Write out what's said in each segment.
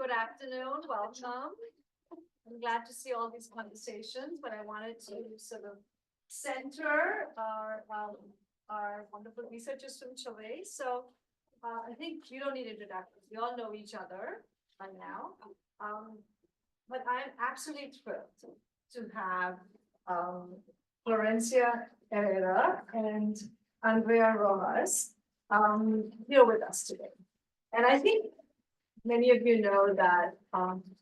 Good afternoon, welcome. I'm glad to see all these conversations, but I wanted to sort of center our wonderful researchers from Chile. So I think you don't need introductions. We all know each other by now. But I'm absolutely thrilled to have Florencia Herrera and Andrea Rojas here with us today. And I think many of you know that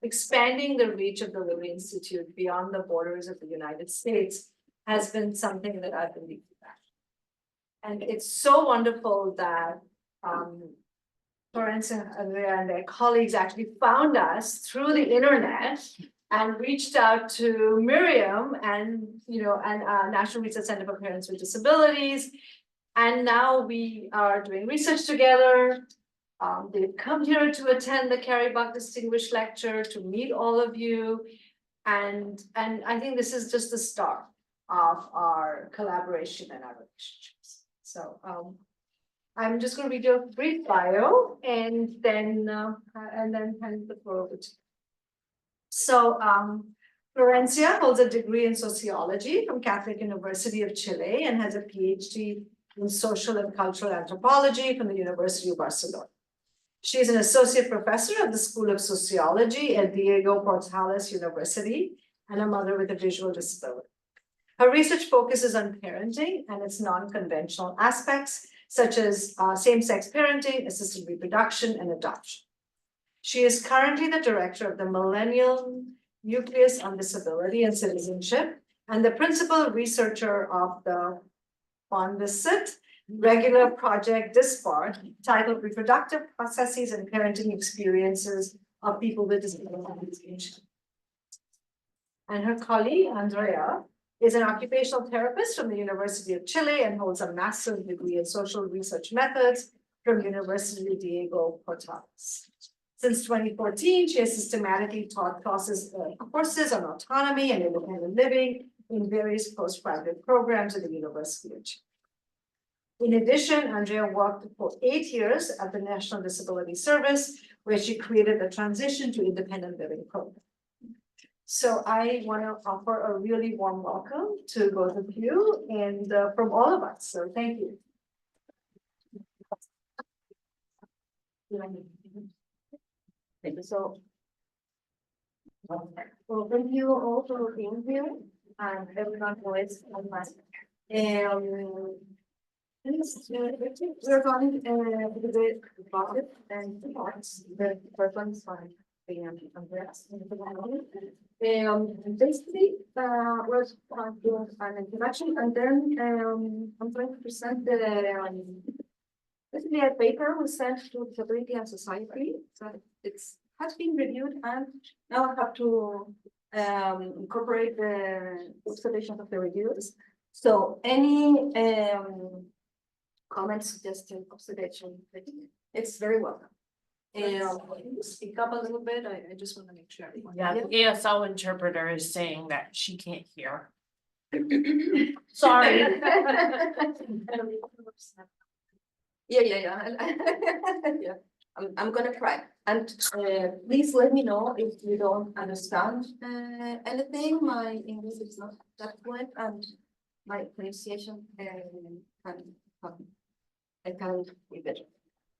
expanding the reach of the Lilly Institute beyond the borders of the United States has been something that I've been deeply passionate. And it's so wonderful that Florence and Andrea and their colleagues actually found us through the internet and reached out to Miriam and National Research Center for Parents with Disabilities. And now we are doing research together. They've come here to attend the Carrie Buck Distinguished Lecture, to meet all of you. And I think this is just the start of our collaboration and our relationships. So I'm just going to read you a brief bio and then hand the floor over to you. So Florencia holds a degree in sociology from Catholic University of Chile and has a PhD in social and cultural anthropology from the University of Barcelona. She is an associate professor of the School of Sociology at Diego Portales University and a mother with a visual disability. Her research focuses on parenting and its non-conventional aspects, such as same-sex parenting, assisted reproduction, and adoption. She is currently the director of the Millennial Nucleus on Disability and Citizenship and the principal researcher of the Fondesit regular project DISPAR titled Reproductive Processes and Parenting Experiences of People with Disabilities. And her colleague, Andrea, is an occupational therapist from the University of Chile and holds a master's degree in social research methods from University Diego Portales. Since 2014, she has systematically taught courses on autonomy and independent living in various postgraduate programs at the University of Chile. In addition, Andrea worked for 8 years at the National Disability Service, where she created the Transition to Independent Living program. So I want to offer a really warm welcome to both of you and from all of us. So thank you. Thank you. So, well, thank you all for being here and everyone who is on my. We're going to debate about it and two parts. The first one is by Andreas. Basically, we're going to do an introduction, and then I'm going to present the basically a paper we sent to Disability and Society. So it has been reviewed, and now I have to incorporate the observations of the reviews. So any comments, suggestion, observation, it's very welcome. Speak up a little bit. I just want to make sure. Yeah, the ASL interpreter is saying that she can't hear. Sorry. Yeah. I'm gonna try. And please let me know if you don't understand anything. My English is not that fluent, and my pronunciation I can be better.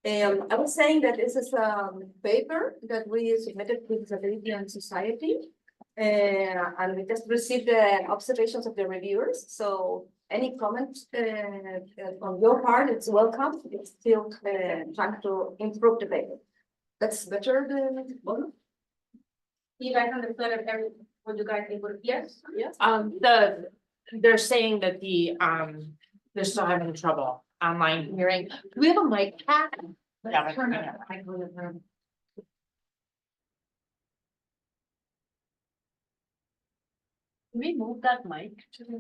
I was saying that this is a paper that we submitted to Disability and Society, and we just received the observations of the reviewers. So any comments on your part, it's welcome. It's still trying to improve the paper. That's better than one. You guys understood everything? Were you guys able to? Yes. Yes. They're saying that they're still having trouble online hearing. Do we have a mic, Pat? Let's turn it up. Can we move that mic to the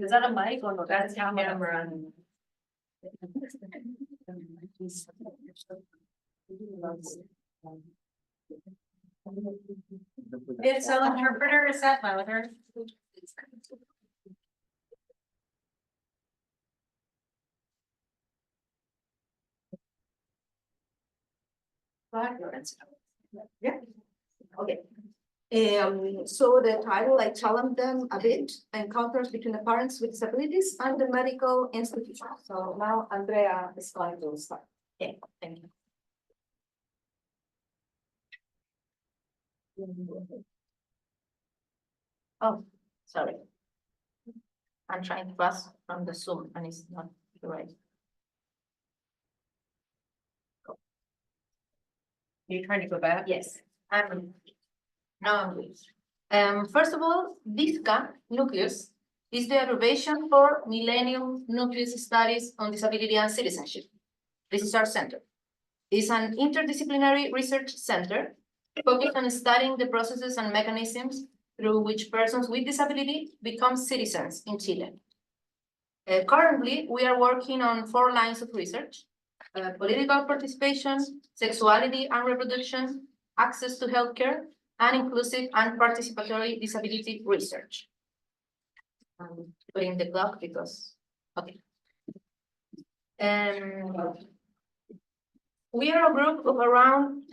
is that a mic or no? That's camera. It's an interpreter, is that louder? ahead, Lorenzo. Okay. So the title, I challenge them a bit, encounters between the parents with disabilities and the medical institution. So now Andrea is going to start. Okay, thank you. Oh, sorry. I'm trying to pass from the Zoom and it's not right. You're trying to go back? Yes, now I'm good. First of all, DISCA nucleus is the abbreviation for Millennium Nucleus Studies on Disability and Citizenship. This is our center. It's an interdisciplinary research center focused on studying the processes and mechanisms through which persons with disability become citizens in Chile. Currently, we are working on 4 lines of research: political participation, sexuality and reproduction, access to healthcare, and inclusive and participatory disability research. I'm putting the clock because, okay. We are a group of around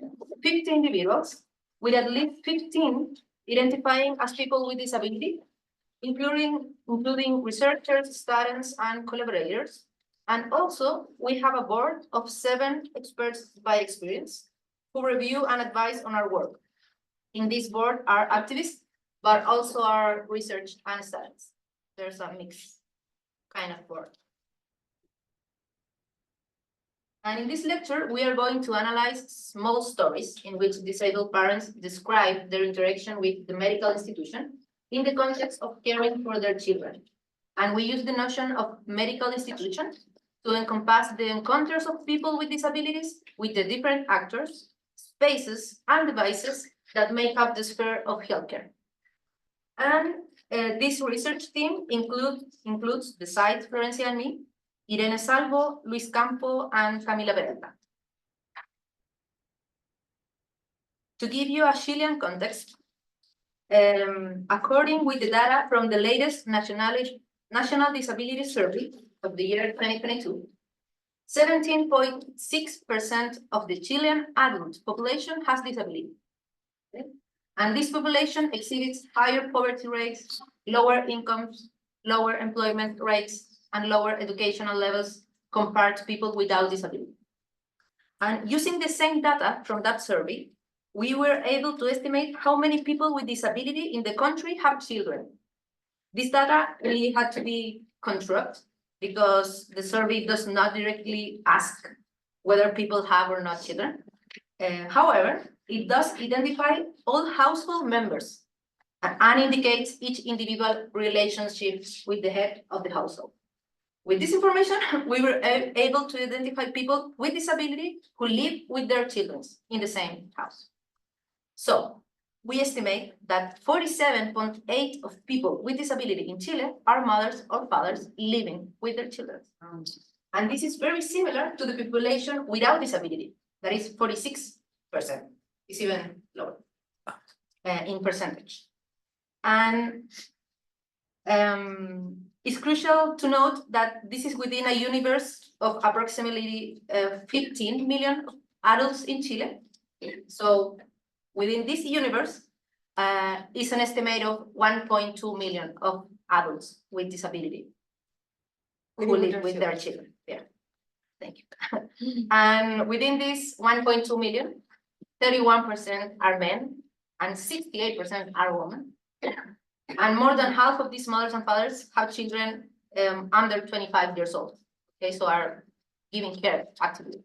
50 individuals with at least 15 identifying as people with disability, including researchers, students, and collaborators. And also, we have a board of 7 experts by experience who review and advise on our work. In this board are activists, but also our research and students. There's a mixed kind of board. And in this lecture, we are going to analyze small stories in which disabled parents describe their interaction with the medical institution in the context of caring for their children. And we use the notion of medical institution to encompass the encounters of people with disabilities with the different actors, spaces, and devices that make up the sphere of healthcare. And this research team includes, besides Florencia and me, Irene Salvo, Luis Campo, and Camila Peralta. To give you a Chilean context, according with the data from the latest National Disability Survey of the year 2022, 17.6% of the Chilean adult population has disability. Okay? And this population exhibits higher poverty rates, lower incomes, lower employment rates, and lower educational levels compared to people without disability. And using the same data from that survey, we were able to estimate how many people with disability in the country have children. This data really had to be constructed because the survey does not directly ask whether people have or not children. However, it does identify all household members and indicates each individual relationship with the head of the household. With this information, we were able to identify people with disability who live with their children in the same house. So we estimate that 47.8% of people with disability in Chile are mothers or fathers living with their children. And this is very similar to the population without disability, that is 46%. It's even lower in percentage. And it's crucial to note that this is within a universe of approximately 15 million adults in Chile. So within this universe is an estimate of 1.2 million of adults with disability who live with their children. Yeah, thank you. And within this 1.2 million, 31% are men and 68% are women. And more than half of these mothers and fathers have children under 25 years old. Okay, so are giving care actively.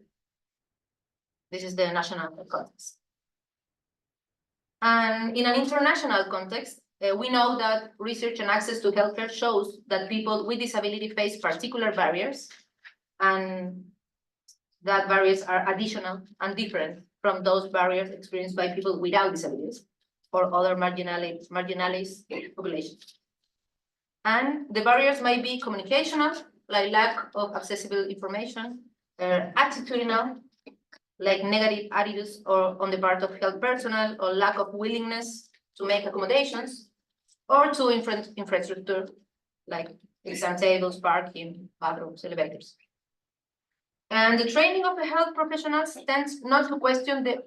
This is the national context. And in an international context, we know that research and access to healthcare shows that people with disability face particular barriers, and that barriers are additional and different from those barriers experienced by people without disabilities or other marginalized populations. And the barriers may be communicational, like lack of accessible information, attitudinal, like negative attitudes or on the part of health personnel, or lack of willingness to make accommodations, or to infrastructure, like exam tables, parking, bathrooms, elevators. And the training of the health professionals tends not to question the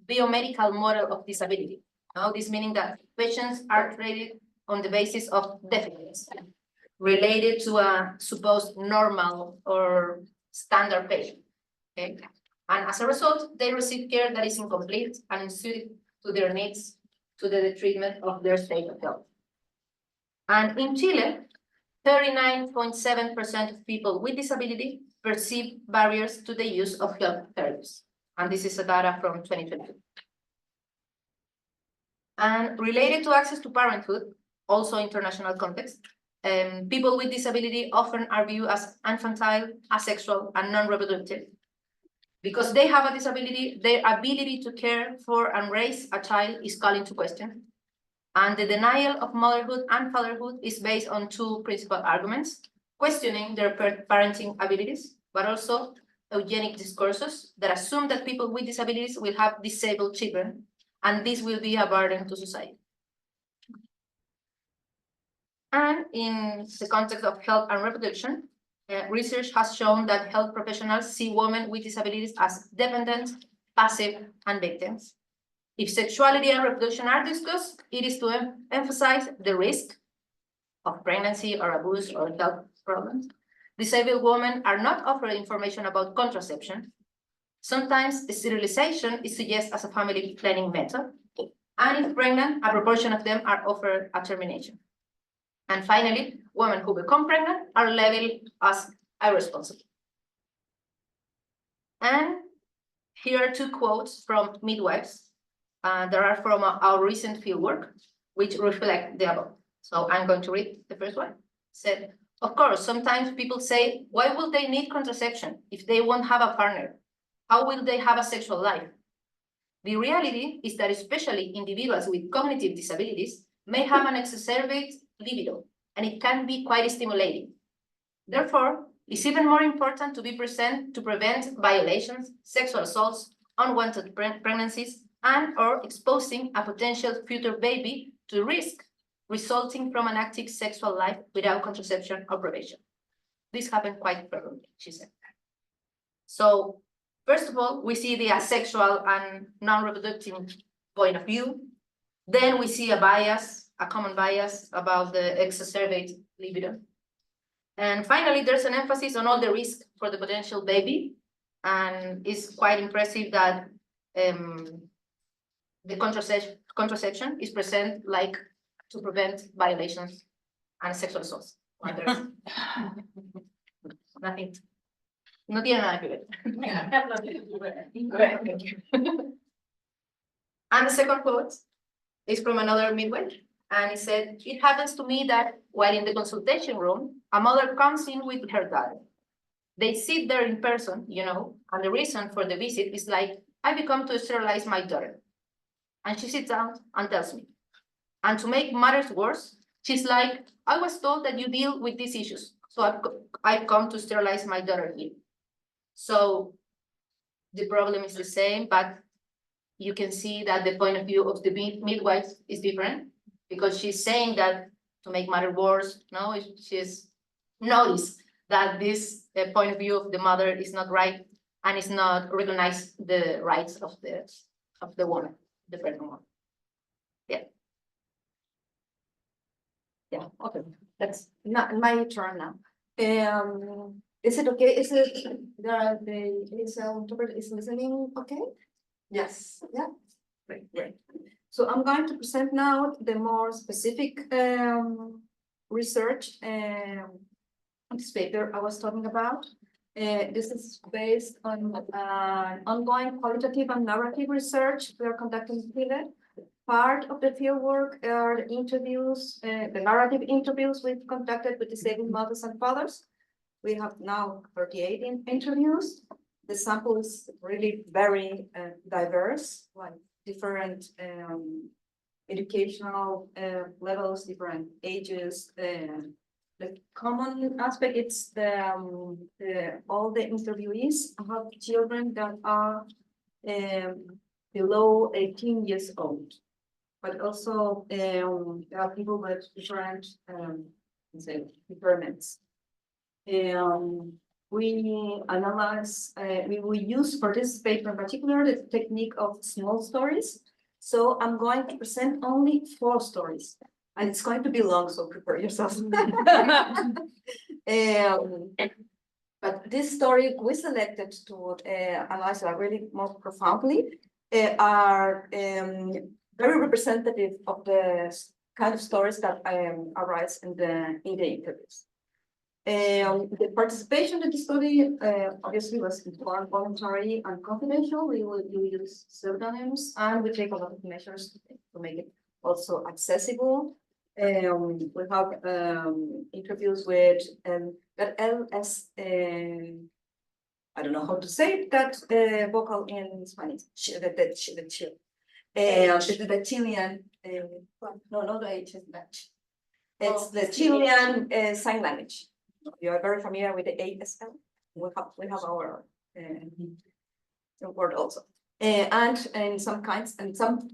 biomedical model of disability. Now, this meaning that patients are treated on the basis of deficits related to a supposed normal or standard patient. Okay? And as a result, they receive care that is incomplete and unsuited to their needs, to the treatment of their state of health. And in Chile, 39.7% of people with disability perceive barriers to the use of health therapies. And this is a data from 2022. And related to access to parenthood, also international context, people with disability often are viewed as infantile, asexual, and non-reproductive. Because they have a disability, their ability to care for and raise a child is called into question. And the denial of motherhood and fatherhood is based on two principal arguments: questioning their parenting abilities, but also eugenic discourses that assume that people with disabilities will have disabled children, and this will be a burden to society. And in the context of health and reproduction, research has shown that health professionals see women with disabilities as dependent, passive, and victims. If sexuality and reproduction are discussed, it is to emphasize the risk of pregnancy or abuse or health problems. Disabled women are not offered information about contraception. Sometimes sterilization is suggested as a family planning method. And if pregnant, a proportion of them are offered a termination. And finally, women who become pregnant are labeled as irresponsible. And here are two quotes from midwives that are from our recent fieldwork, which reflect the above. So I'm going to read the first one. It said, of course, sometimes people say, why will they need contraception if they won't have a partner? How will they have a sexual life? The reality is that especially individuals with cognitive disabilities may have an exacerbated libido, and it can be quite stimulating. Therefore, it's even more important to be present to prevent violations, sexual assaults, unwanted pregnancies, and or exposing a potential future baby to risk resulting from an active sexual life without contraception or prevention. This happened quite frequently, she said. So, first of all, we see the asexual and non-reproductive point of view. Then we see a bias, a common bias about the exacerbated libido. And finally, there's an emphasis on all the risk for the potential baby. And it's quite impressive that the contraception is present like to prevent violations and sexual assaults. Nothing. No tiene nada que ver. Thank you. And the second quote is from another midwife, and it said, it happens to me that while in the consultation room, a mother comes in with her daughter. They sit there in person, and the reason for the visit is like, I become to sterilize my daughter. And she sits down and tells me. And to make matters worse, she's like, I was told that you deal with these issues, so I've come to sterilize my daughter here. So the problem is the same, but you can see that the point of view of the midwife is different, because she's saying that to make matters worse, no, she's noticed that this point of view of the mother is not right and is not recognize the rights of the woman, the pregnant woman. Yeah. Yeah, okay, that's Not my turn now. Is it okay? Is it interpreter is listening? Okay. Yes. Yeah. Great. So I'm going to present now the more specific research this paper I was talking about. This is based on ongoing qualitative and narrative research we are conducting in Chile. Part of the fieldwork are the interviews, the narrative interviews we've conducted with disabled mothers and fathers. We have now 38 interviews. The sample is really very diverse, like different educational levels, different ages. The common aspect is all the interviewees have children that are below 18 years old. But also there are people with different impairments. we analyze, we use for this paper in particular the technique of small stories. So I'm going to present only 4 stories, and it's going to be long, so prepare yourselves. But this story we selected to analyze really more profoundly are very representative of the kind of stories that arise in the interviews. The participation in the study obviously was informed, voluntary, and confidential. We will use pseudonyms, and we take a lot of measures to make it also accessible. We have interviews with that LS. I don't know how to say that vocal in Spanish. The Chilean. No, not the H. It's the Chilean sign language. You are very familiar with the ASL. We have our word also. And in some kinds, and some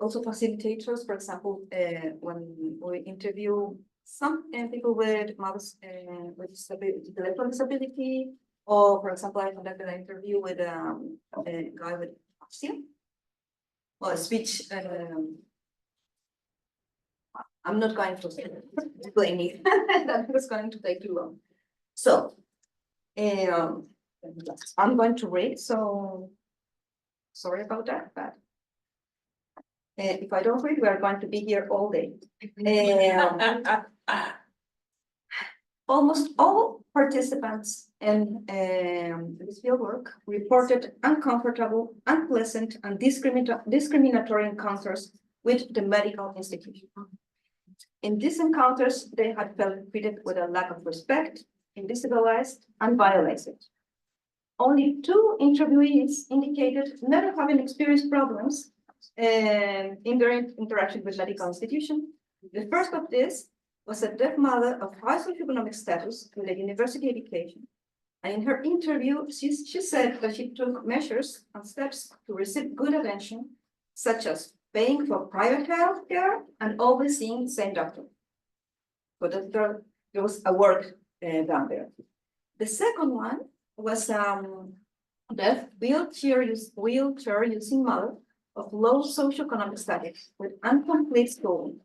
also facilitators, for example, when we interview some people with mothers with intellectual disability, or for example, I conducted an interview with a guy with dyslexia, or speech. I'm not going to explain it. That was going to take too long. So, I'm going to read. So, sorry about that, but if I don't read, we are going to be here all day. Almost all participants in this fieldwork reported uncomfortable, unpleasant, and discriminatory encounters with the medical institution. In these encounters, they had felt treated with a lack of respect, invisibilized, and violated. Only 2 interviewees indicated never having experienced problems in their interaction with medical institution. The first of this was a deaf mother of high socioeconomic status with a university education. And in her interview, she said that she took measures and steps to receive good attention, such as paying for private health care and always seeing the same doctor. So that there was a work done there. The second one was deaf wheelchair using mother of low socioeconomic status with incomplete schooling.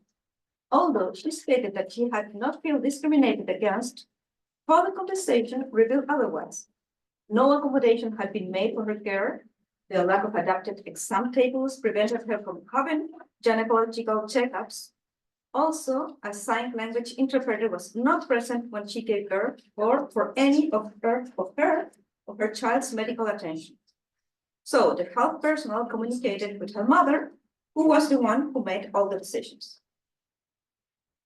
Although she stated that she had not felt discriminated against, further contestation revealed otherwise. No accommodation had been made for her care. The lack of adapted exam tables prevented her from having gynecological checkups. Also, a sign language interpreter was not present when she gave birth or for any of her child's medical attention. So the health personnel communicated with her mother, who was the one who made all the decisions.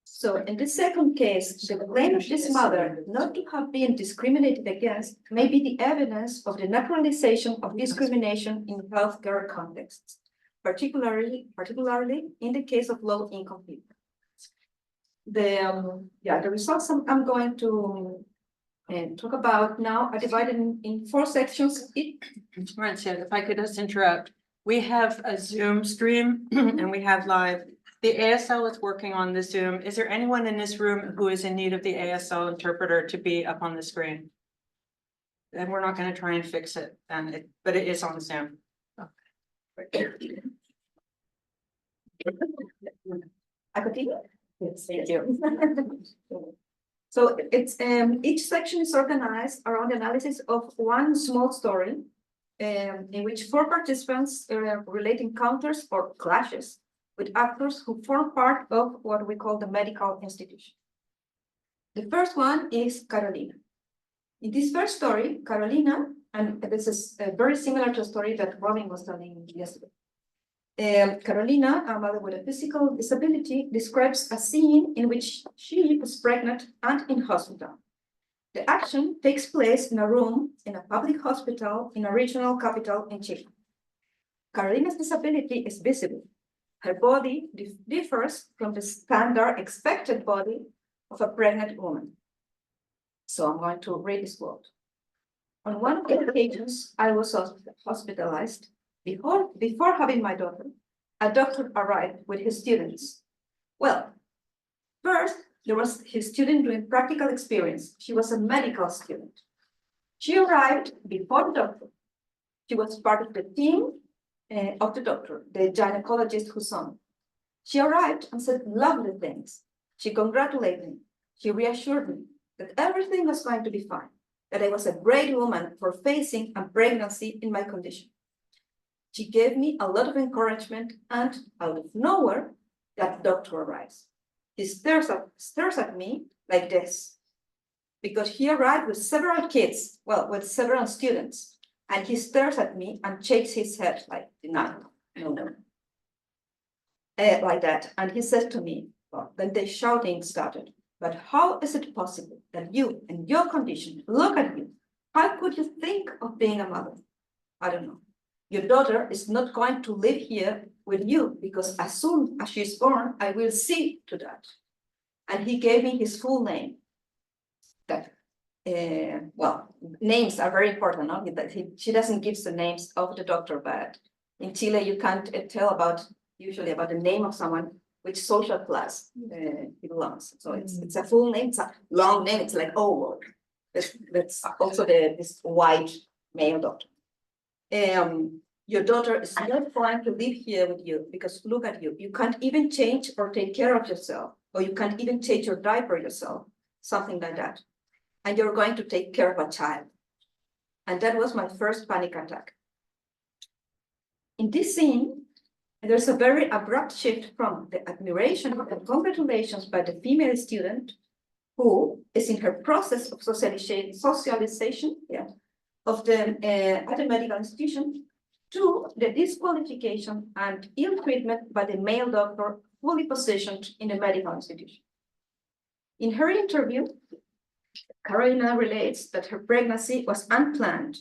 So in the second case, the claim of this mother not to have been discriminated against may be the evidence of the naturalization of discrimination in healthcare contexts, particularly in the case of low-income people. The results I'm going to talk about now are divided in 4 sections. Marcia, if I could just interrupt, we have a Zoom stream and we have live. The ASL is working on the Zoom. Is there anyone in this room who is in need of the ASL interpreter to be up on the screen? Then we're not going to try and fix it, but it is on Zoom. I continue? Yes, thank you. So it's each section is organized around the analysis of one small story in which 4 participants relate encounters or clashes with actors who form part of what we call the medical institution. The first one is Carolina. In this first story, Carolina, and this is very similar to a story that Robin was telling yesterday. Carolina, a mother with a physical disability, describes a scene in which she was pregnant and in hospital. The action takes place in a room in a public hospital in a regional capital in Chile. Carolina's disability is visible. Her body differs from the standard expected body of a pregnant woman. So I'm going to read this quote. On one of the occasions, I was hospitalized. Before having my daughter, a doctor arrived with his students. Well, first, there was his student doing practical experience. She was a medical student. She arrived before the doctor. She was part of the team of the doctor, the gynecologist who saw me. She arrived and said lovely things. She congratulated me. She reassured me that everything was going to be fine, that I was a great woman for facing a pregnancy in my condition. She gave me a lot of encouragement, and out of nowhere, that doctor arrives. He stares at me like this, because he arrived with several kids, well, with several students, and he stares at me and shakes his head like, no. Like that, and he said to me, well, then the shouting started. But how is it possible that you, in your condition, look at you? How could you think of being a mother? I don't know. Your daughter is not going to live here with you because as soon as she's born, I will see to that. And he gave me his full name. That, well, names are very important. No? She doesn't give the names of the doctor, but in Chile you can't tell usually about the name of someone which social class he belongs. So it's a full name, it's a long name, it's like, oh, that's also this white male doctor. Your daughter is not going to live here with you because look at you, you can't even change or take care of yourself, or you can't even change your diaper yourself, something like that. And you're going to take care of a child. And that was my first panic attack. In this scene, there's a very abrupt shift from the admiration and congratulations by the female student who is in her process of socialization of at the medical institution to the disqualification and ill treatment by the male doctor fully positioned in the medical institution. In her interview, Carolina relates that her pregnancy was unplanned.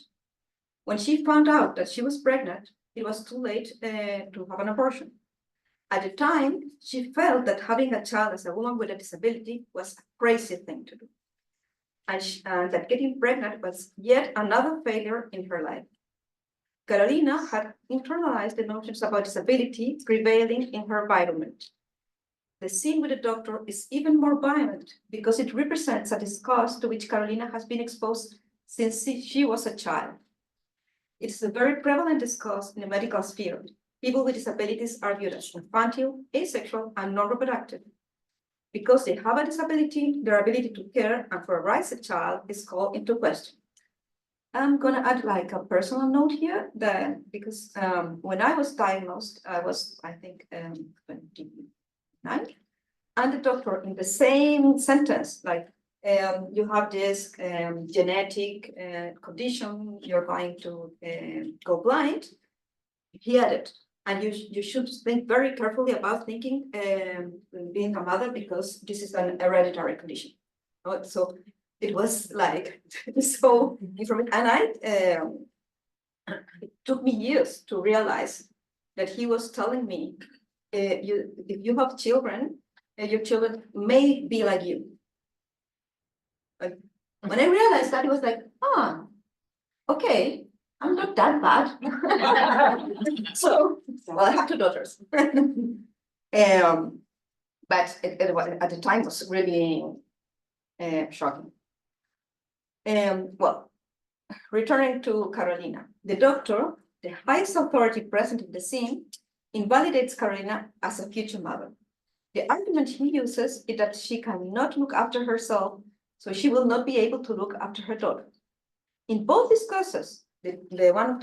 When she found out that she was pregnant, it was too late to have an abortion. At the time, she felt that having a child as a woman with a disability was a crazy thing to do. And that getting pregnant was yet another failure in her life. Carolina had internalized the notions about disability prevailing in her environment. The scene with the doctor is even more violent because it represents a discourse to which Carolina has been exposed since she was a child. It is a very prevalent discourse in the medical sphere. People with disabilities are viewed as infantile, asexual, and non-reproductive. Because they have a disability, their ability to care and to raise a child is called into question. I'm gonna add like a personal note here that because when I was diagnosed, I was, I think, 29, and the doctor in the same sentence, like, you have this genetic condition, you're going to go blind. He added, and you should think very carefully about thinking being a mother because this is an hereditary condition. So it was like so informative, and it took me years to realize that he was telling me, if you have children, your children may be like you. When I realized that, it was like, okay, I'm not that bad. So, well, I have 2 daughters. But it was, at the time, was really shocking. Well, returning to Carolina, the doctor, the highest authority present in the scene, invalidates Carolina as a future mother. The argument he uses is that she cannot look after herself, so she will not be able to look after her daughter. In both discourses, the one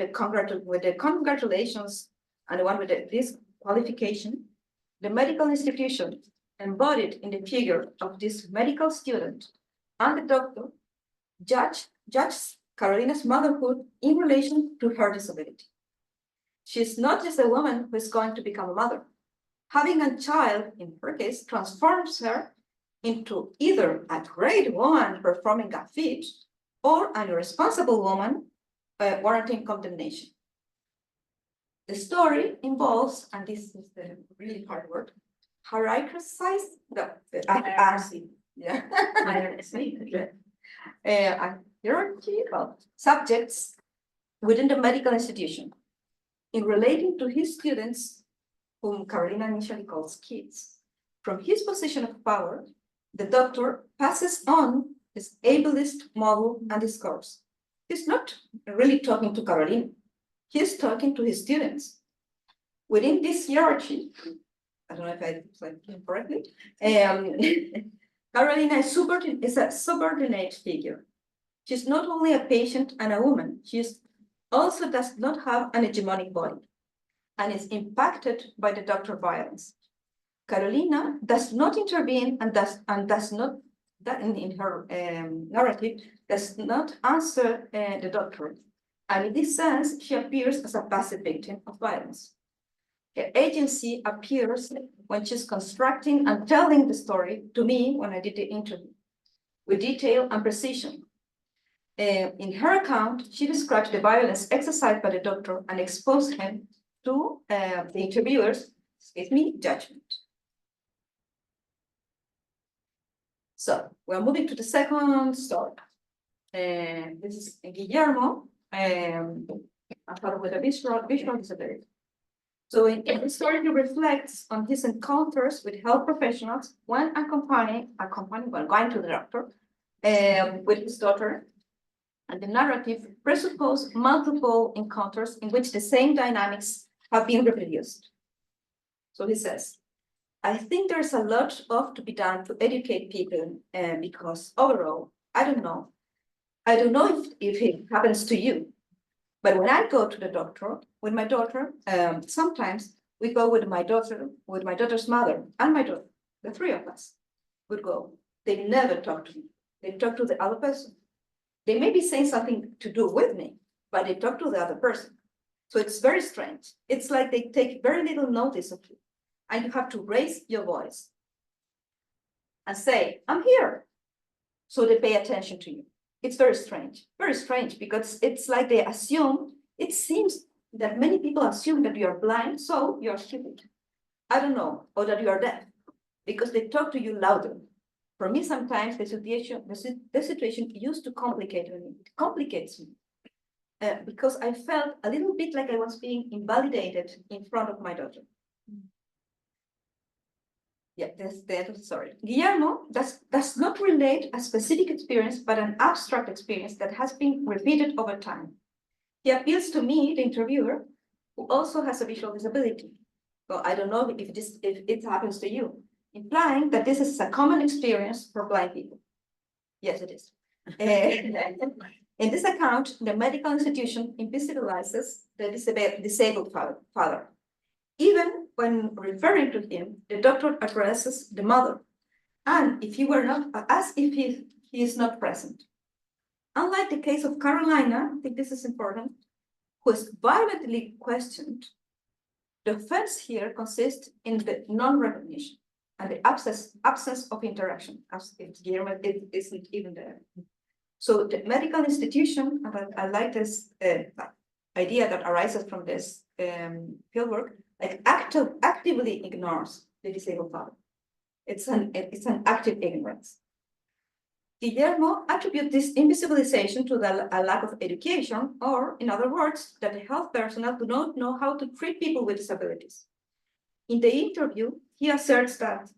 with the congratulations and the one with the disqualification, the medical institution embodied in the figure of this medical student and the doctor judges Carolina's motherhood in relation to her disability. She's not just a woman who is going to become a mother. Having a child, in her case, transforms her into either a great woman performing a feat or an irresponsible woman warranting condemnation. The story involves, and this is the really hard word, hierarchize the hierarchy of subjects within the medical institution in relating to his students, whom Carolina initially calls kids. From his position of power, the doctor passes on his ableist model and discourse. he's not really talking to Carolina. He's talking to his students. Within this hierarchy, I don't know if I said it correctly, Carolina is a subordinate figure. She's not only a patient and a woman, she also does not have an hegemonic body and is impacted by the doctor violence. Carolina does not intervene and does not, that in her narrative, does not answer the doctor. And in this sense, she appears as a passive victim of violence. Her agency appears when she's constructing and telling the story to me when I did the interview, with detail and precision. In her account, she describes the violence exercised by the doctor and exposed him to the interviewer's, judgment. So we're moving to the second story. This is Guillermo, a fellow with a visual disability. So in the story, he reflects on his encounters with health professionals when accompanying while going to the doctor with his daughter. And the narrative presupposes multiple encounters in which the same dynamics have been reproduced. So he says, I think there's a lot to be done to educate people because overall, I don't know if it happens to you, but when I go to the doctor with my daughter, sometimes we go with my daughter's mother and my daughter, the three of us would go. They never talk to me. They talk to the other person. They may be saying something to do with me, but they talk to the other person. So it's very strange. It's like they take very little notice of you. And you have to raise your voice and say, I'm here. So they pay attention to you. It's very strange because it's like they assume, it seems that many people assume that you are blind, so you're stupid. I don't know, or that you are deaf, because they talk to you louder. For me, sometimes the situation used to complicate me. It complicates me because I felt a little bit like I was being invalidated in front of my daughter. Yeah, that's the end of the story. Guillermo does not relate a specific experience, but an abstract experience that has been repeated over time. He appeals to me, the interviewer, who also has a visual disability. Well, I don't know if it happens to you, implying that this is a common experience for blind people. Yes, it is. In this account, the medical institution invisibilizes the disabled father. Even when referring to him, the doctor addresses the mother, and if he were not, as if he is not present. Unlike the case of Carolina, I think this is important, who is violently questioned, the offense here consists in the non-recognition and the absence of interaction, as if Guillermo isn't even there. So the medical institution, and I like this idea that arises from this fieldwork, like actively ignores the disabled father. It's an active ignorance. Guillermo attributes this invisibilization to a lack of education, or in other words, that the health personnel do not know how to treat people with disabilities. In the interview, he asserts that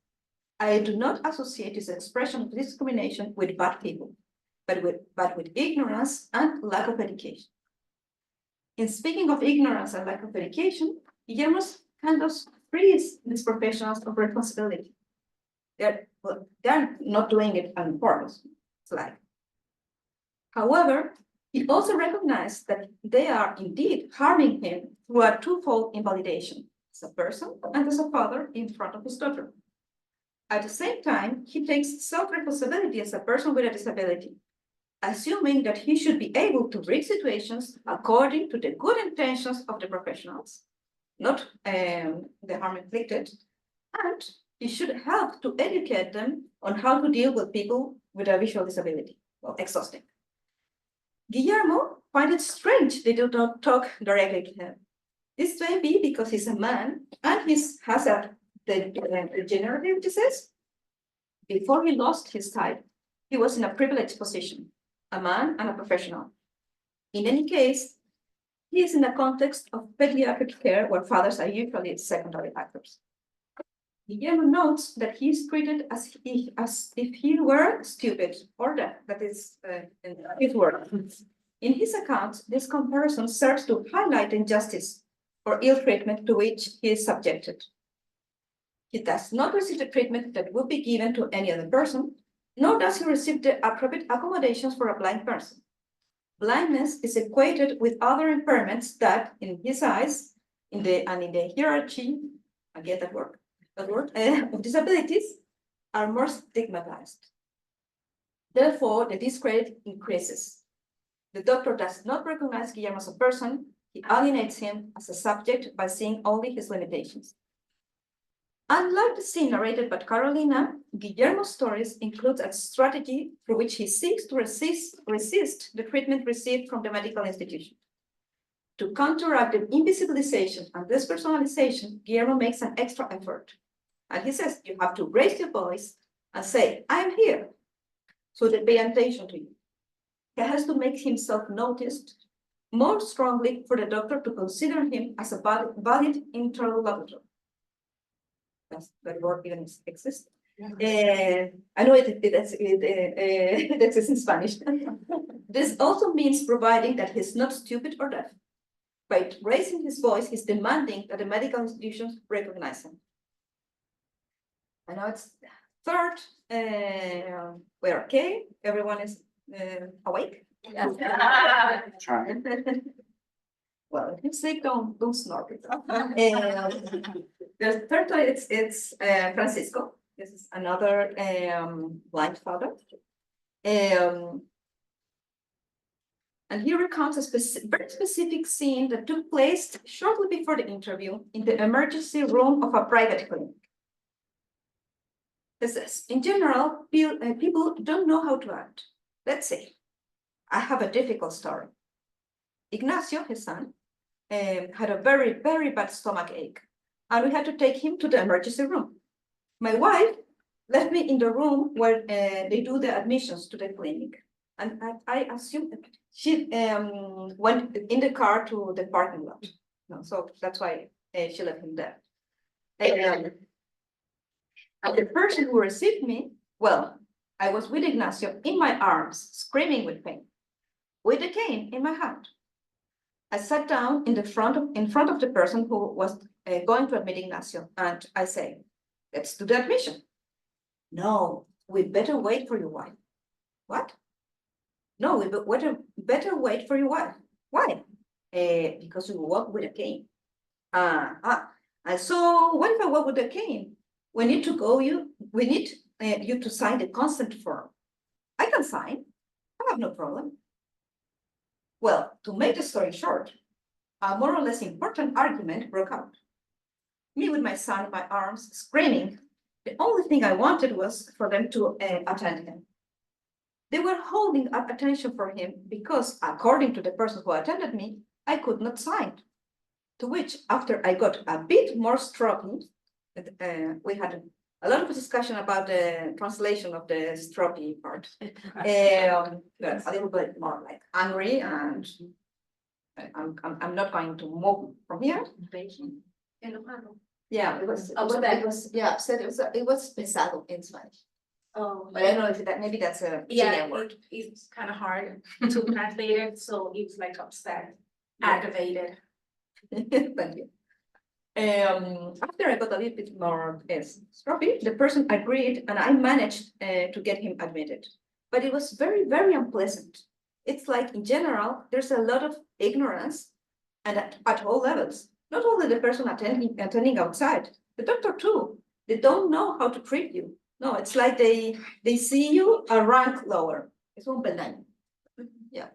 I do not associate this expression of discrimination with bad people, but with ignorance and lack of education. In speaking of ignorance and lack of education, Guillermo kind of frees these professionals of responsibility. They're not doing it on purpose. It's like. However, he also recognized that they are indeed harming him through a twofold invalidation, as a person and as a father in front of his daughter. At the same time, he takes self-responsibility as a person with a disability, assuming that he should be able to read situations according to the good intentions of the professionals, not the harm inflicted, and he should help to educate them on how to deal with people with a visual disability. Well, exhausting. Guillermo finds it strange they do not talk directly to him. This may be because he's a man and he has a degenerative disease. Before he lost his type, he was in a privileged position, a man and a professional. In any case, he is in a context of pediatric care where fathers are usually secondary actors. Guillermo notes that he is treated as if he were stupid or deaf. That is his word. In his account, this comparison serves to highlight injustice or ill treatment to which he is subjected. He does not receive the treatment that would be given to any other person, nor does he receive the appropriate accommodations for a blind person. Blindness is equated with other impairments that, in his eyes, in the hierarchy, I get that word, of disabilities, are more stigmatized. Therefore, the discredit increases. The doctor does not recognize Guillermo as a person, he alienates him as a subject by seeing only his limitations. Unlike the scene narrated by Carolina, Guillermo's stories include a strategy through which he seeks to resist the treatment received from the medical institution. To counteract the invisibilization and despersonalization, Guillermo makes an extra effort. And he says, you have to raise your voice and say, I'm here, so they pay attention to you. He has to make himself noticed more strongly for the doctor to consider him as a valid interlocutor. That word even exists. I know it exists in Spanish. This also means providing that he's not stupid or deaf. By raising his voice, he's demanding that the medical institutions recognize him. I know it's third. We're okay. Everyone is awake. Yes. Well, if you sleep, don't snore. The third one, it's Francisco. This is another blind father. And he recounts a very specific scene that took place shortly before the interview in the emergency room of a private clinic. He says, in general, people don't know how to act. Let's say, I have a difficult story. Ignacio, his son, had a very, very bad stomach ache, and we had to take him to the emergency room. My wife left me in the room where they do the admissions to the clinic, and I assume she went in the car to the parking lot. No, so that's why she left him there. And the person who received me, well, I was with Ignacio in my arms, screaming with pain, with a cane in my hand. I sat down in front of the person who was going to admit Ignacio, and I say, let's do the admission. No, we better wait for your wife. What? No, we better wait for your wife. Why? Because you walk with a cane. And so what if I walk with a cane? We need you to sign the consent form. I can sign. I have no problem. Well, to make the story short, a more or less important argument broke out. Me with my son in my arms, screaming. The only thing I wanted was for them to attend him. They were holding up attention for him because, according to the person who attended me, I could not sign. To which, after I got a bit more stroppy, we had a lot of discussion about the translation of the stroppy part. A little bit more like angry, and I'm not going to move from here. Yeah, it was upset. It was pesado in Spanish. Oh, But I don't know if maybe that's a Yeah, Chilean word. it's kind of hard to translate it, so it's like upset, aggravated. Thank you. After I got a little bit more stroppy, the person agreed, and I managed to get him admitted. But it was very, very unpleasant. It's like, in general, there's a lot of ignorance, and at all levels. Not only the person attending outside, the doctor too. They don't know how to treat you. No, it's like they see you a rank lower. It's un peldaño. Yeah.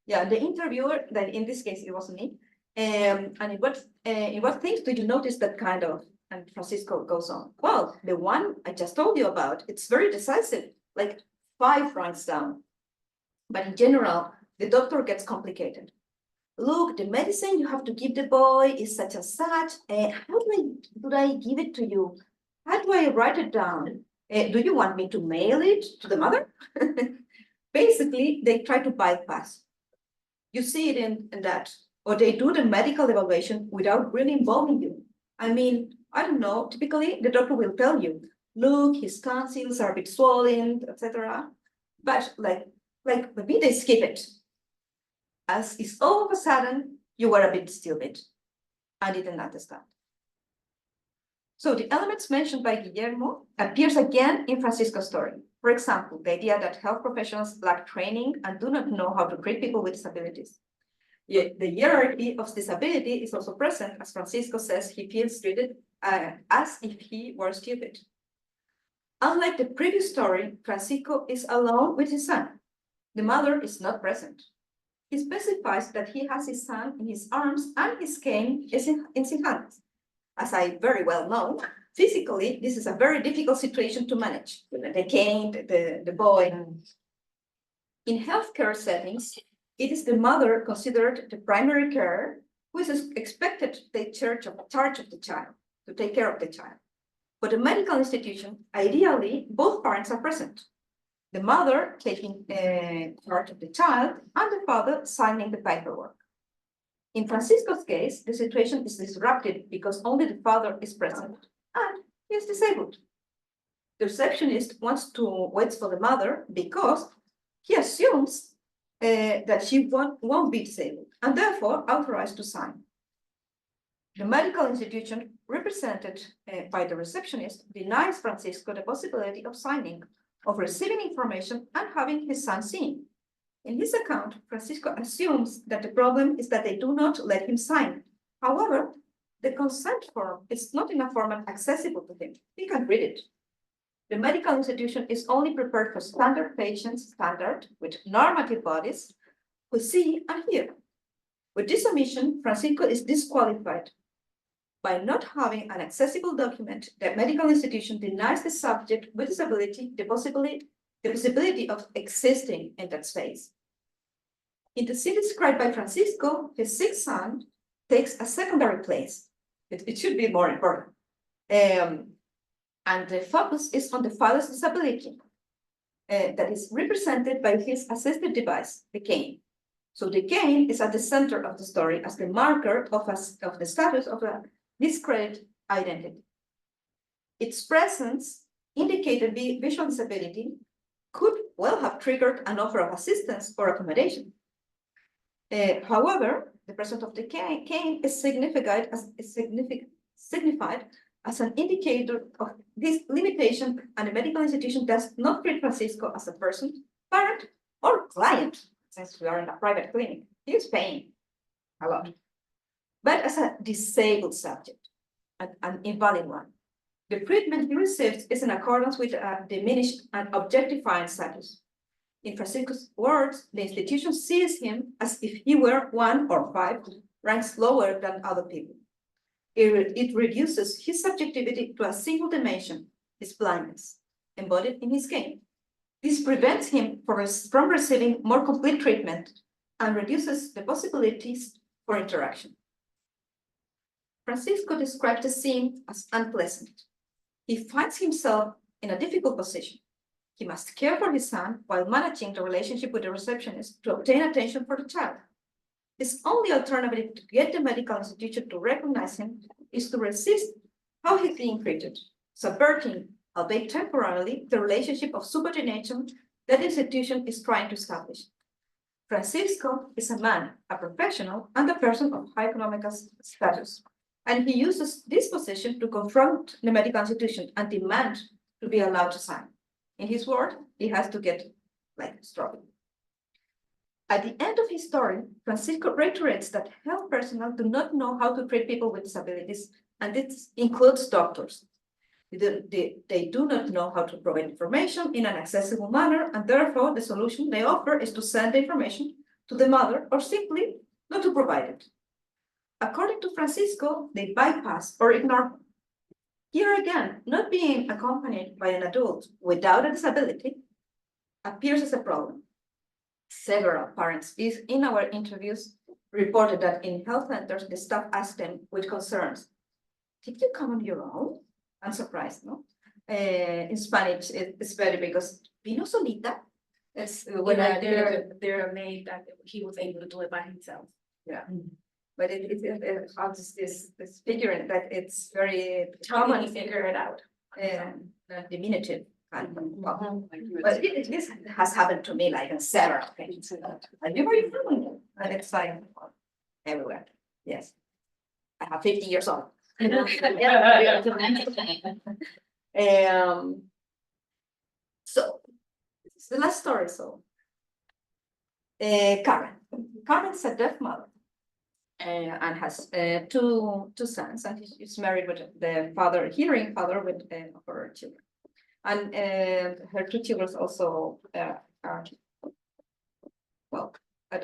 Yeah, the interviewer, that in this case it wasn't me. And in what things do you notice that kind of? And Francisco goes on. Well, the one I just told you about, it's very decisive, like 5 ranks down. But in general, the doctor gets complicated. Look, the medicine you have to give the boy is such and such. How do I give it to you? How do I write it down? Do you want me to mail it to the mother? Basically, they try to bypass. You see it in that, or they do the medical evaluation without really involving you. I mean, I don't know, typically the doctor will tell you, look, his tonsils are a bit swollen, etc. But like maybe they skip it. as if all of a sudden you were a bit stupid. I didn't understand. So the elements mentioned by Guillermo appears again in Francisco's story. For example, the idea that health professionals lack training and do not know how to treat people with disabilities. Yet the hierarchy of disability is also present, as Francisco says he feels treated as if he were stupid. Unlike the previous story, Francisco is alone with his son. The mother is not present. He specifies that he has his son in his arms and his cane is in his hands. As I very well know, physically, this is a very difficult situation to manage. The cane, the boy. In healthcare settings, it is the mother considered the primary carer who is expected to take charge of the child, to take care of the child. But a medical institution, ideally, both parents are present. The mother taking charge of the child and the father signing the paperwork. In Francisco's case, the situation is disrupted because only the father is present and he is disabled. The receptionist wants to wait for the mother because he assumes that she won't be disabled and therefore authorized to sign. The medical institution represented by the receptionist denies Francisco the possibility of signing, of receiving information and having his son seen. In his account, Francisco assumes that the problem is that they do not let him sign. However, the consent form is not in a format accessible to him. He can read it. The medical institution is only prepared for standard patients, with normative bodies who see and hear. With this omission, Francisco is disqualified. By not having an accessible document, the medical institution denies the subject with disability the possibility of existing in that space. In the scene described by Francisco, his sick son takes a secondary place. It should be more important. And the focus is on the father's disability that is represented by his assistive device, the cane. So the cane is at the center of the story as the marker of the status of a discredited identity. Its presence indicated visual disability could well have triggered an offer of assistance or accommodation. However, the presence of the cane is signified as an indicator of this limitation, and the medical institution does not treat Francisco as a person, parent, or client, since we are in a private clinic. He is paying a lot, but as a disabled subject, an invalid one. The treatment he receives is in accordance with a diminished and objectifying status. In Francisco's words, the institution sees him as if he were 1 or 5 ranks lower than other people. It reduces his subjectivity to a single dimension, his blindness, embodied in his cane. This prevents him from receiving more complete treatment and reduces the possibilities for interaction. Francisco described the scene as unpleasant. He finds himself in a difficult position. He must care for his son while managing the relationship with the receptionist to obtain attention for the child. His only alternative to get the medical institution to recognize him is to resist how he's being treated, subverting, albeit temporarily, the relationship of subordination that the institution is trying to establish. Francisco is a man, a professional, and a person of high economic status. And he uses this position to confront the medical institution and demand to be allowed to sign. In his word, he has to get strong. At the end of his story, Francisco reiterates that health personnel do not know how to treat people with disabilities, and this includes doctors. They do not know how to provide information in an accessible manner, and therefore the solution they offer is to send the information to the mother or simply not to provide it. According to Francisco, they bypass or ignore him. Here again, not being accompanied by an adult without a disability appears as a problem. Several parents in our interviews reported that in health centers, the staff asked them with concerns, "Did you come on your own?" I'm surprised, no? In Spanish, it's better because "Vino solita." It's when they're amazed that he was able to do it by himself. Yeah. But it's this figuring that it's very How common. did he figure it out? Diminutive. But this has happened to me like on several occasions. Have you ever found And it's like everywhere, yes. I have 50 years old. So, this is the last story, so. Karen's a deaf mother. And has two sons, and she's married with the hearing father with her children. And her two children also are, well,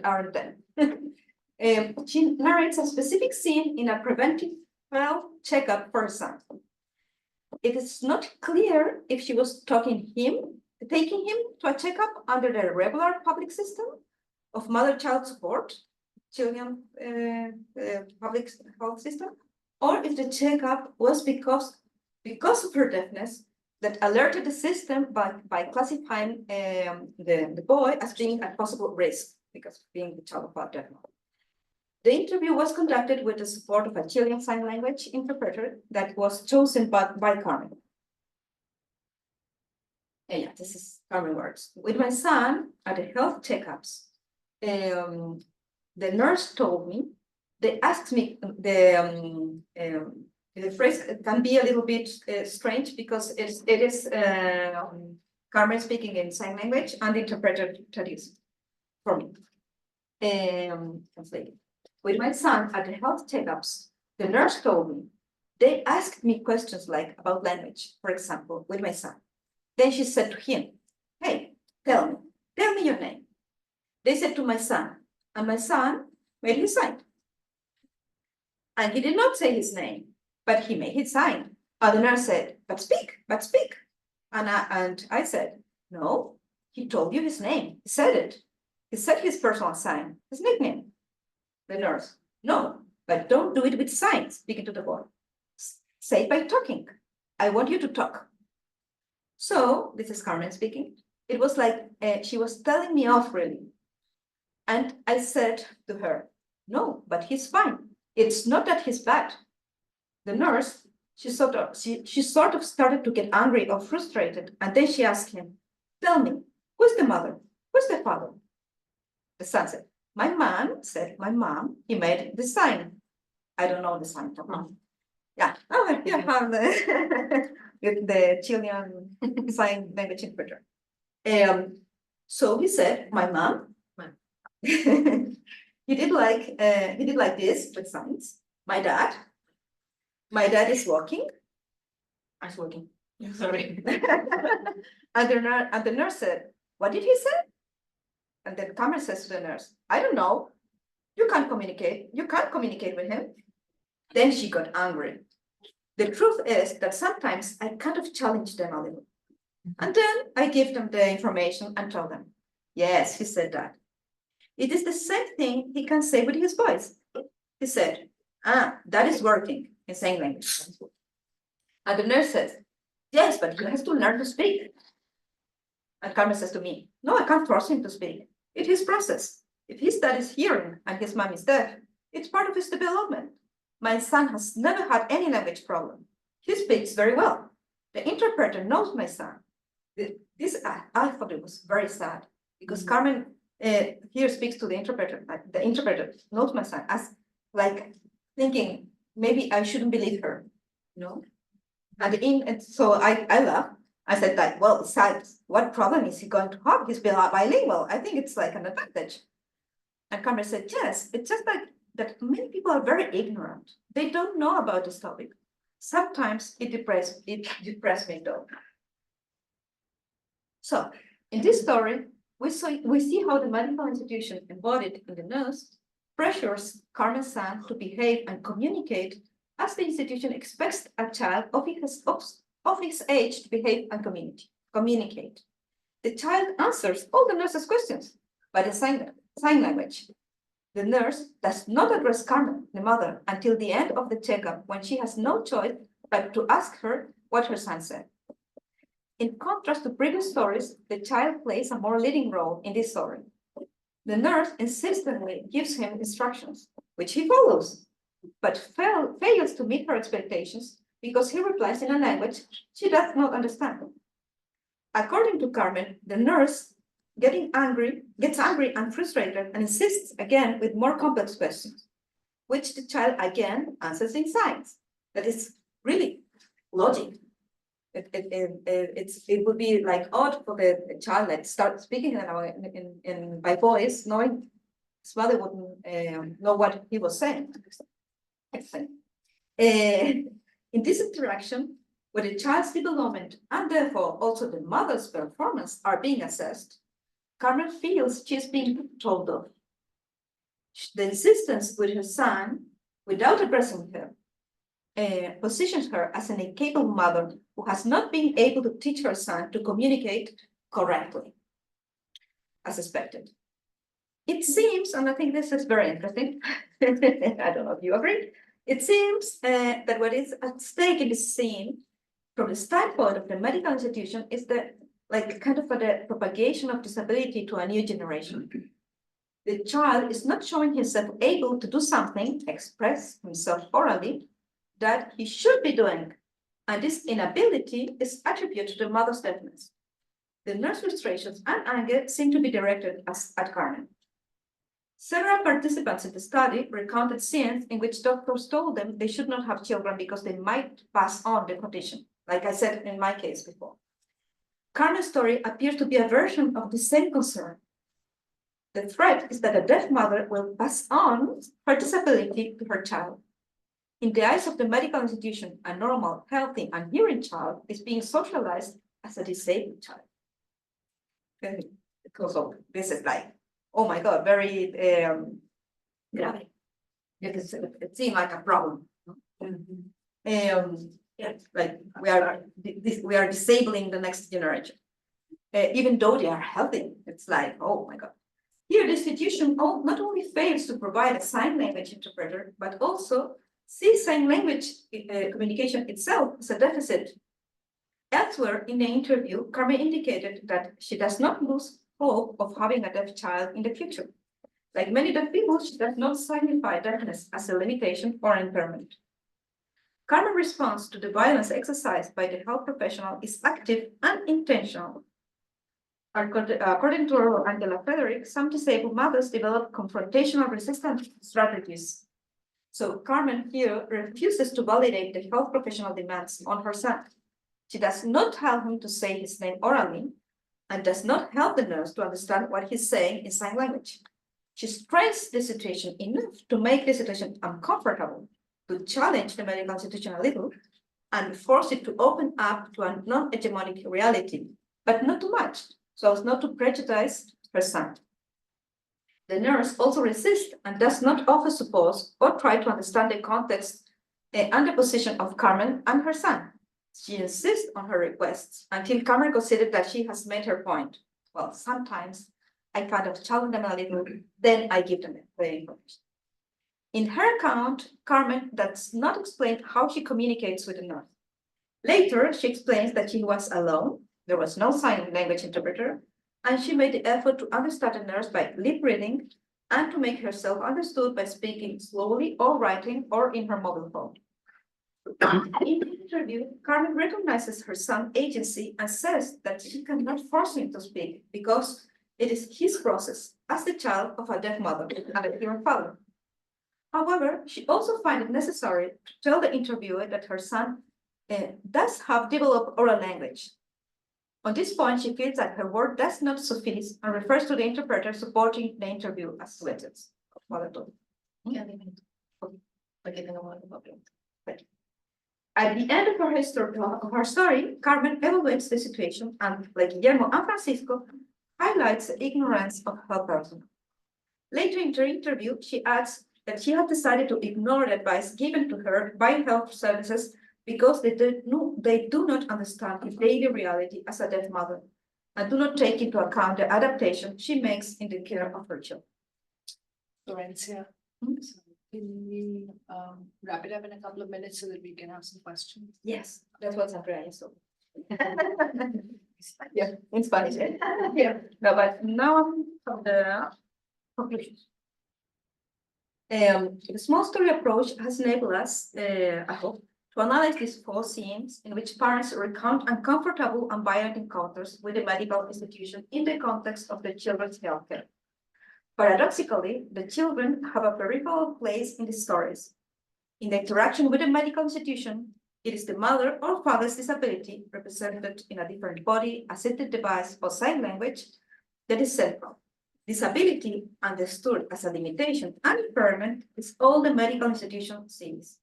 aren't deaf. She narrates a specific scene in a preventive health checkup for her son. It is not clear if she was taking him to a checkup under the regular public system of mother-child support, children public health system, or if the checkup was because of her deafness that alerted the system by classifying the boy as being at possible risk because of being the child of a deaf mother. The interview was conducted with the support of a Chilean sign language interpreter that was chosen by Carmen. And yeah, this is Carmen words. With my son at the health checkups, the nurse told me, they asked me, the phrase can be a little bit strange because it is Carmen speaking in sign language and the interpreter traduces for me. Translating. With my son at the health checkups, the nurse told me, they asked me questions like about language, for example, with my son. Then she said to him, hey, tell me your name. They said to my son, and my son made his sign. And he did not say his name, but he made his sign. And the nurse said, but speak. And I said, no, he told you his name. He said it. He said his personal sign, his nickname. The nurse, no, but don't do it with signs, speaking to the boy. Say it by talking. I want you to talk. So, this is Carmen speaking. It was like she was telling me off really. And I said to her, no, but he's fine. It's not that he's bad. The nurse, she sort of started to get angry or frustrated. And then she asked him, tell me, who's the mother? Who's the father? The son said, my mom said, my mom, he made the sign. I don't know the sign. Yeah, oh, yeah, with the Chilean sign language interpreter. So he said, my mom. he did like this with signs. My dad is walking. I was walking. Sorry. and the nurse said, what did he say? And then Carmen says to the nurse, I don't know. You can't communicate with him. Then she got angry. The truth is that sometimes I kind of challenge them a little. And then I give them the information and tell them, yes, he said that. It is the same thing he can say with his voice. He said, that is working in sign language. And the nurse says, yes, but he has to learn to speak. And Carmen says to me, no, I can't force him to speak. It's his process. If his dad is hearing and his mom is deaf, it's part of his development. My son has never had any language problem. He speaks very well. The interpreter knows my son. I thought it was very sad because Carmen here speaks to the interpreter. The interpreter knows my son as like thinking maybe I shouldn't believe her, no. And so I laughed. I said that, well, besides, what problem is he going to have? He's bilingual. I think it's like an advantage. And Carmen said, yes, it's just like that many people are very ignorant. They don't know about this topic. Sometimes it depressed me though. So in this story, we see how the medical institution embodied in the nurse pressures Carmen's son to behave and communicate as the institution expects a child of his age to behave and communicate. The child answers all the nurse's questions by the sign language. The nurse does not address Carmen, the mother, until the end of the checkup when she has no choice but to ask her what her son said. In contrast to previous stories, the child plays a more leading role in this story. The nurse insistently gives him instructions, which he follows, but fails to meet her expectations because he replies in a language she does not understand. According to Carmen, the nurse gets angry and frustrated and insists again with more complex questions, which the child again answers in signs. That is really logic. It would be like odd for the child that start speaking in by voice, knowing his mother wouldn't know what he was saying. In this interaction, where the child's development and therefore also the mother's performance are being assessed, Carmen feels she's being told off. The insistence with her son, without addressing her, positions her as an incapable mother who has not been able to teach her son to communicate correctly, as expected. It seems, and I think this is very interesting, I don't know if you agree, it seems that what is at stake in this scene from the standpoint of the medical institution is the kind of the propagation of disability to a new generation. The child is not showing himself able to do something, express himself orally, that he should be doing, and this inability is attributed to the mother's deafness. The nurse frustrations and anger seem to be directed at Carmen. Several participants in the study recounted scenes in which doctors told them they should not have children because they might pass on the condition, like I said in my case before. Carmen's story appears to be a version of the same concern. The threat is that a deaf mother will pass on her disability to her child. In the eyes of the medical institution, a normal, healthy, and hearing child is being socialized as a disabled child. So this is like, oh my God, very grave. It seems like a problem. Like we are disabling the next generation, even though they are healthy. It's like, oh my God. Here, the institution not only fails to provide a sign language interpreter, but also sees sign language communication itself as a deficit. Elsewhere in the interview, Carmen indicated that she does not lose hope of having a deaf child in the future. Like many deaf people, she does not signify deafness as a limitation or impairment. Carmen's response to the violence exercised by the health professional is active and intentional. According to Angela Frederick, some disabled mothers develop confrontational resistance strategies. So Carmen here refuses to validate the health professional demands on her son. She does not help him to say his name orally and does not help the nurse to understand what he's saying in sign language. She strains the situation enough to make the situation uncomfortable, to challenge the medical institution a little, and force it to open up to a non-hegemonic reality, but not too much, so as not to prejudice her son. The nurse also resists and does not offer support or try to understand the context and the position of Carmen and her son. She insists on her requests until Carmen considers that she has made her point. Well, sometimes I kind of challenge them a little, then I give them the information. In her account, Carmen does not explain how she communicates with the nurse. Later, she explains that she was alone, there was no sign language interpreter, and she made the effort to understand the nurse by lip reading and to make herself understood by speaking slowly or writing or in her mobile phone. In the interview, Carmen recognizes her son's agency and says that she cannot force him to speak because it is his process as the child of a deaf mother and a hearing father. However, she also finds it necessary to tell the interviewer that her son does have developed oral language. On this point, she feels that her word does not suffice and refers to the interpreter supporting the interview as sweaters. At the end of her story, Carmen evaluates the situation and, like Guillermo and Francisco, highlights the ignorance of her personnel. Later in the interview, she adds that she had decided to ignore the advice given to her by health services because they do not understand the daily reality as a deaf mother and do not take into account the adaptation she makes in the care of her children. Florencia, can we wrap it up in a couple of minutes so that we can have some questions? Yes, that's what Andrea is so. Yeah, in Spanish. Yeah, no, but now from the conclusions. The small story approach has enabled us, I hope, to analyze these false scenes in which parents recount uncomfortable and violent encounters with the medical institution in the context of the children's healthcare. Paradoxically, the children have a peripheral place in the stories. In the interaction with the medical institution, it is the mother or father's disability, represented in a different body, assisted device, or sign language, that is central. Disability, understood as a limitation and impairment, is all the medical institution sees.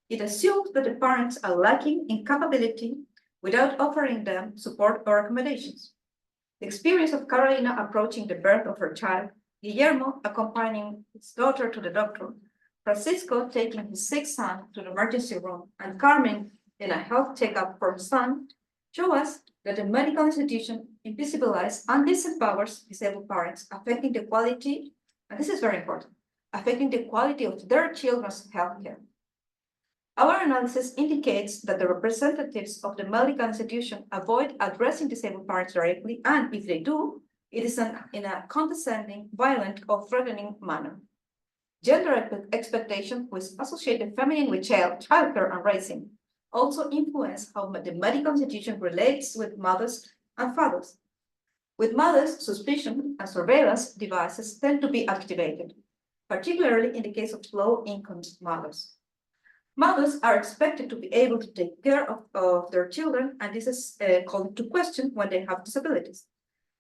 It assumes that the parents are lacking in capability without offering them support or accommodations. The experience of Carolina approaching the birth of her child, Guillermo accompanying his daughter to the doctor, Francisco taking his sick son to the emergency room, and Carmen in a health checkup for her son, show us that the medical institution invisibilizes and disempowers disabled parents, affecting the quality, and this is very important, affecting the quality of their children's health care. Our analysis indicates that the representatives of the medical institution avoid addressing disabled parents directly, and if they do, it is in a condescending, violent, or threatening manner. Gender expectation, which associate the feminine with childcare and raising, also influence how the medical institution relates with mothers and fathers. With mothers, suspicion and surveillance devices tend to be activated, particularly in the case of low-income mothers. Mothers are expected to be able to take care of their children, and this is called into question when they have disabilities.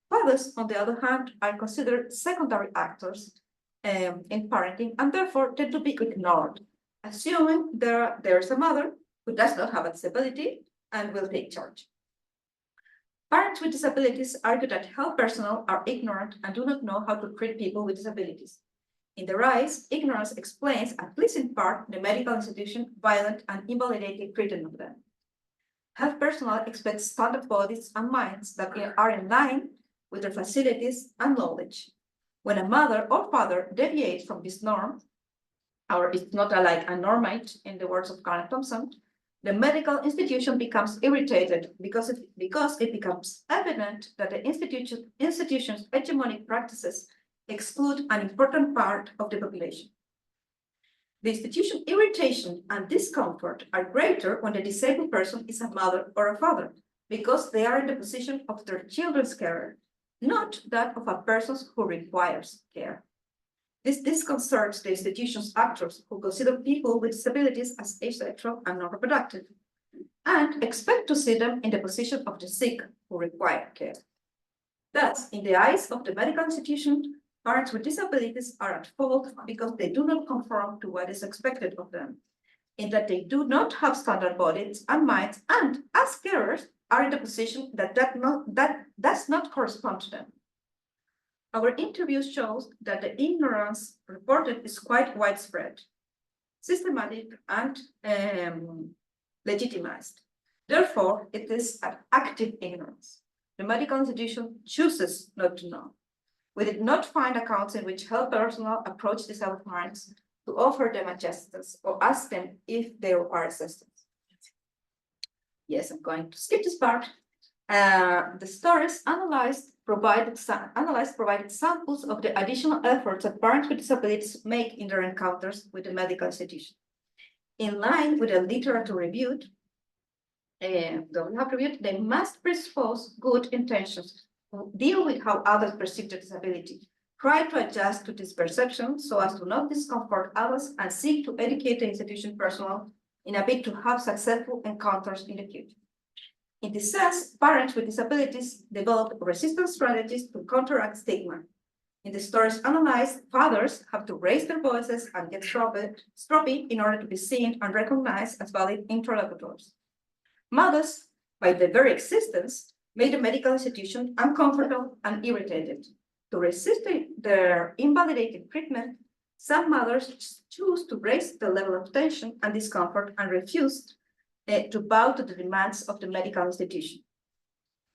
Fathers, on the other hand, are considered secondary actors in parenting and therefore tend to be ignored, assuming there's a mother who does not have a disability and will take charge. Parents with disabilities argue that health personnel are ignorant and do not know how to treat people with disabilities. In their eyes, ignorance explains, at least in part, the medical institution violent and invalidating treatment of them. Health personnel expect standard bodies and minds that are in line with their facilities and knowledge. When a mother or father deviates from this norm, or it's not like a normate, in the words of Karen Thompson, the medical institution becomes irritated because it becomes evident that the institution's hegemonic practices exclude an important part of the population. The institution irritation and discomfort are greater when the disabled person is a mother or a father, because they are in the position of their children's carer, not that of a person who requires care. This disconcerts the institution's actors, who consider people with disabilities as asexual and non-reproductive, and expect to see them in the position of the sick who require care. Thus, in the eyes of the medical institution, parents with disabilities are at fault because they do not conform to what is expected of them, in that they do not have standard bodies and minds, and as carers are in the position that does not correspond to them. Our interview shows that the ignorance reported is quite widespread, systematic, and legitimized. Therefore, it is an active ignorance. The medical institution chooses not to know. We did not find accounts in which health personnel approach disabled parents to offer them assistance or ask them if they require assistance. Yes, I'm going to skip this part. The stories provided samples of the additional efforts that parents with disabilities make in their encounters with the medical institution. In line with the literature reviewed, they must presuppose good intentions, deal with how others perceive their disability, try to adjust to this perception so as to not discomfort others, and seek to educate the institution personnel in a bid to have successful encounters in the future. In this sense, parents with disabilities develop resistance strategies to counteract stigma. In the stories analyzed, fathers have to raise their voices and get stroppy in order to be seen and recognized as valid interlocutors. Mothers, by their very existence, made the medical institution uncomfortable and irritated. To resist their invalidating treatment, some mothers choose to raise the level of tension and discomfort and refuse to bow to the demands of the medical institution.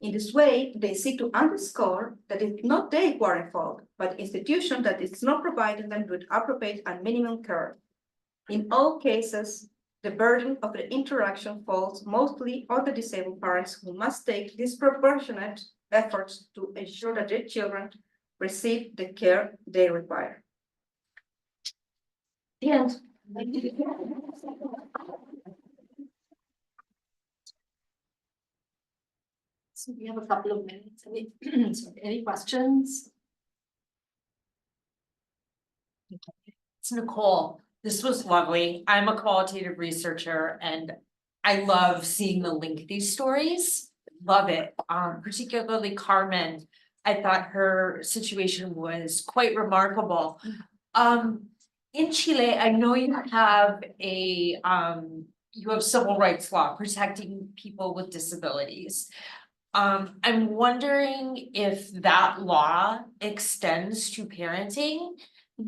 In this way, they seek to underscore that it's not they who are at fault, but the institution that is not providing them with appropriate and minimum care. In all cases, the burden of the interaction falls mostly on the disabled parents, who must take disproportionate efforts to ensure that their children receive the care they require. The end. So we have a couple of minutes. Any questions? It's Nicole. This was lovely. I'm a qualitative researcher and I love seeing the link these stories. Love it. Particularly Carmen. I thought her situation was quite remarkable. In Chile, I know you have you have civil rights law protecting people with disabilities. I'm wondering if that law extends to parenting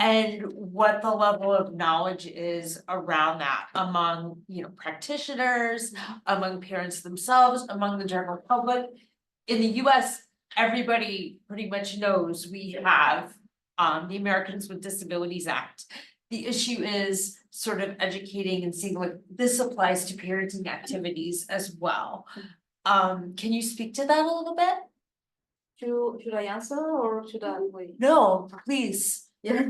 and what the level of knowledge is around that among, practitioners, among parents themselves, among the general public. In the US, everybody pretty much knows we have the Americans with Disabilities Act. The issue is sort of educating and seeing like this applies to parenting activities as well. Can you speak to that a little bit? Should I answer or should I wait? No, please. Yeah.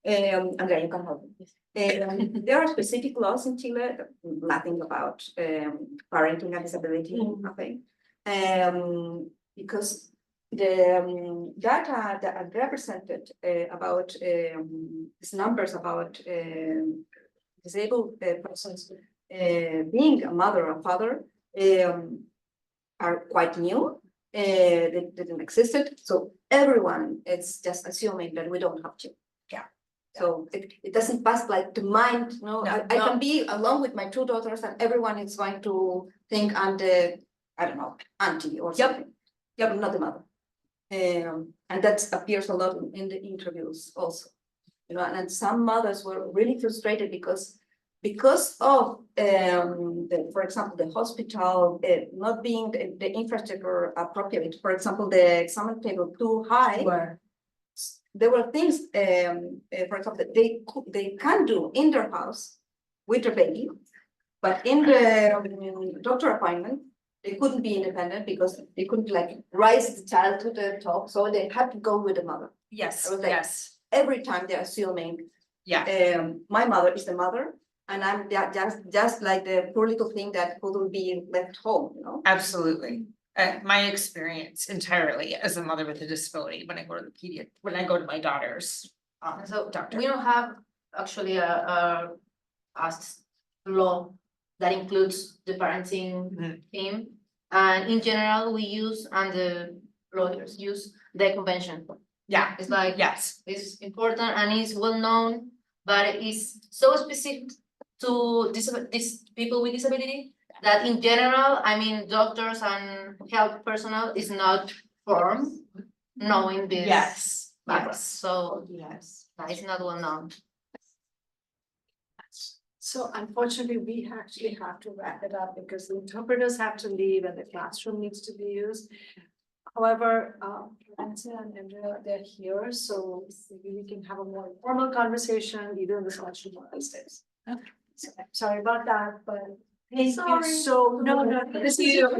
Andrea, you can help. There are specific laws in Chile, nothing about parenting and disability, nothing. Because the data that are represented about these numbers about disabled persons being a mother or father are quite new. They didn't existed, so everyone is just assuming that we don't have to. Yeah. So it doesn't pass like the mind, No, I can be along with my two daughters and everyone is going to think I'm the, I don't know, auntie or something. Yep, I'm not the mother. And that appears a lot in the interviews also. And some mothers were really frustrated because of for example, the hospital not being the infrastructure appropriate. For example, the exam table too high. Sure. There were things, for example, that they can do in their house with their baby, but in the doctor appointment, they couldn't be independent because they couldn't like rise the child to the top, so they had to go with the mother. Yes, I was like, yes, Every time they're assuming, yeah, my mother is the mother, and I'm just like the poor little thing that couldn't be left home, absolutely. My experience entirely as a mother with a disability when I go to the when I go to my daughter's So doctor. we don't have actually a law that includes the parenting Mhm. team. And in general, we use, and the lawyers use the convention. Yeah, It's like, yes, it's important and it's well known, but it's so specific to these people with disability that in general, I mean, doctors and health personnel is not formed knowing this yes, background. yes, So yes. that is not well known. So unfortunately, we actually have to wrap it up because the interpreters have to leave and the classroom needs to be used. However, Nancy and Andrea, they're here, so maybe we can have a more informal conversation either in this classroom or upstairs. Okay. So, sorry about that, but thank you so, no, this is your.